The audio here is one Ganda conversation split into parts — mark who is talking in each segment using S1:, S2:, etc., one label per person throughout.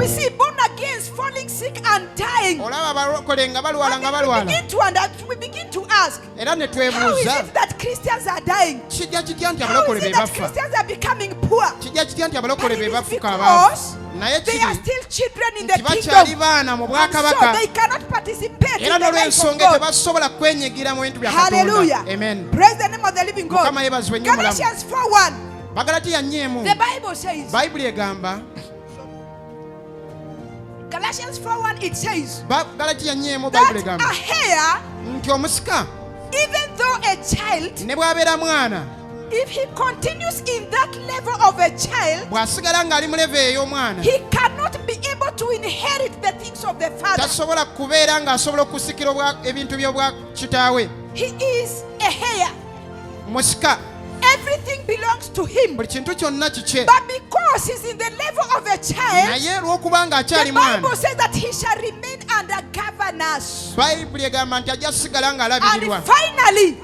S1: We see born agains falling sick and dying. We begin to ask, how is it that Christians are dying? How is it that Christians are becoming poor? But it is because they are still children in the kingdom, and so they cannot participate in the life of God. Hallelujah.
S2: Amen.
S1: Praise the name of the living God. Galatians 4:1. The Bible says, Galatians 4:1, it says that a hair, even though a child, if he continues in that level of a child, he cannot be able to inherit the things of the Father. He is a hair. Everything belongs to him. But because he's in the level of a child, the Bible says that he shall remain under governance. And finally,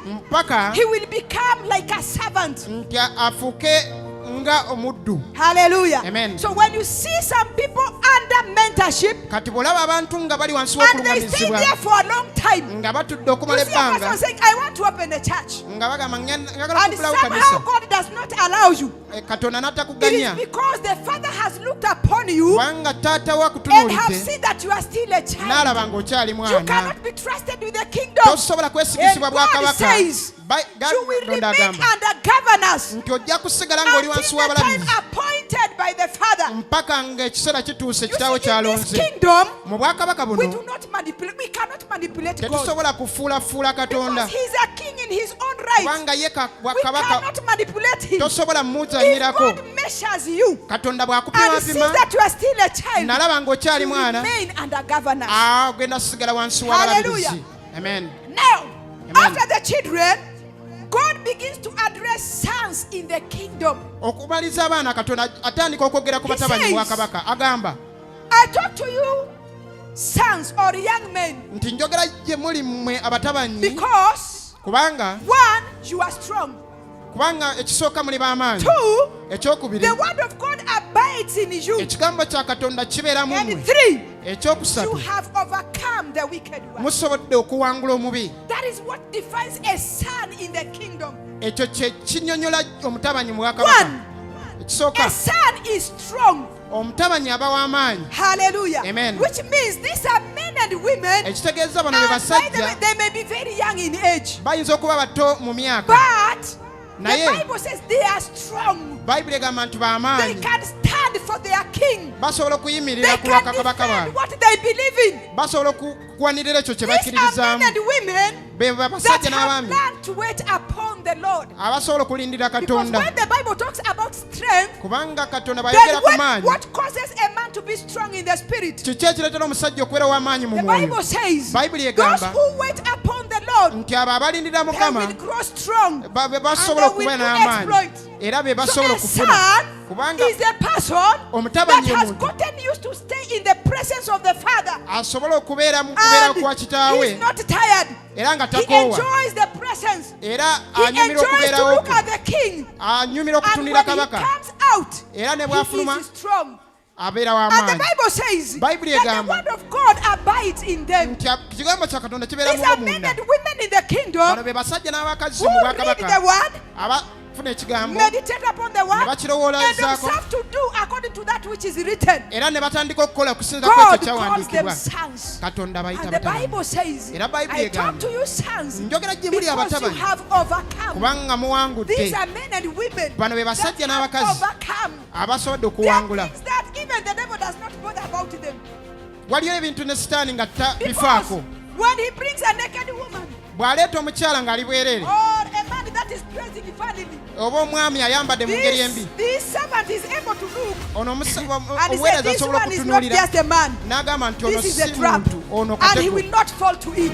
S1: he will become like a servant. Hallelujah.
S2: Amen.
S1: So when you see some people under mentorship and they stay there for a long time, you see a person saying, I want to open a church, and somehow God does not allow you. It is because the Father has looked upon you and have seen that you are still a child. You cannot be trusted with the kingdom. And God says you will remain under governance until the time appointed by the Father. You see, in this kingdom, we do not manipulate. We cannot manipulate God because He's a king in His own right. We cannot manipulate Him. If God measures you and sees that you are still a child, you remain under governance. Hallelujah.
S2: Amen.
S1: Now, after the children, God begins to address sons in the kingdom. He says, I talk to you sons or young men because one, you are strong. 2, the word of God abides in you. And 3, you have overcome the wicked one. That is what defines a son in the kingdom. 1, a son is strong. Hallelujah.
S2: Amen.
S1: Which means these are men and women, and by the way, they may be very young in age, but the Bible says they are strong. They can stand for their king. They can defend what they believe in. These are men and women that have learned to wait upon the Lord. Because when the Bible talks about strength, then what causes a man to be strong in the spirit? The Bible says those who wait upon the Lord, they will grow strong and they will do exploits. So a son is a person that has gotten used to stay in the presence of the Father. And he's not tired. He enjoys the presence. He enjoys to look at the king. And when he comes out, he is strong. And the Bible says that the word of God abides in them. These are men and women in the kingdom who read the word, meditate upon the word, and observe to do according to that which is written. God calls them sons. And the Bible says, I talk to you sons because you have overcome. These are men and women that have overcome. There are things that even the devil does not bother about them. Because when he brings a naked woman, or a man that is dressing funny, this servant is able to look and he said, this one is not just a man, this is a trap, and he will not fall to it.